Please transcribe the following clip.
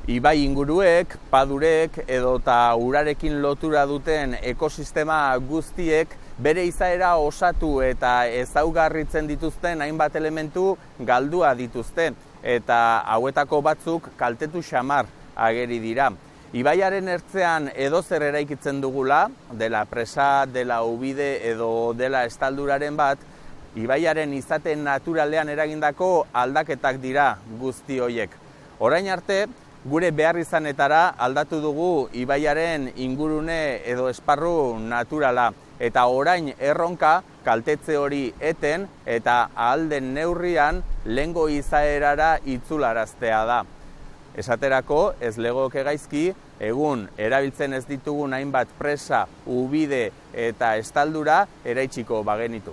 Ibai inguruek, padurek edota urarekin lotura duten ekosistema guztiek bere izaera osatu eta ezaugarritzen dituzten hainbat elementu galdua dituzte eta hauetako batzuk kaltetu xamar ageri dira. Ibaiaren ertzean edozer eraikitzen dugula, dela presa, dela ubide edo dela estalduraren bat, ibaiaren izaten naturalean eragindako aldaketak dira guzti horiek. Orain arte, gure beharrizanetara aldatu dugu ibaiaren ingurune edo esparru naturala eta orain erronka kaltetze hori eten eta ahal den neurrian lehengo izaerara itzularaztea da. Esaterako, ez legoke gaizki, egun erabiltzen ez ditugun hainbat presa, ubide eta estaldura eraitsiko bagenitu.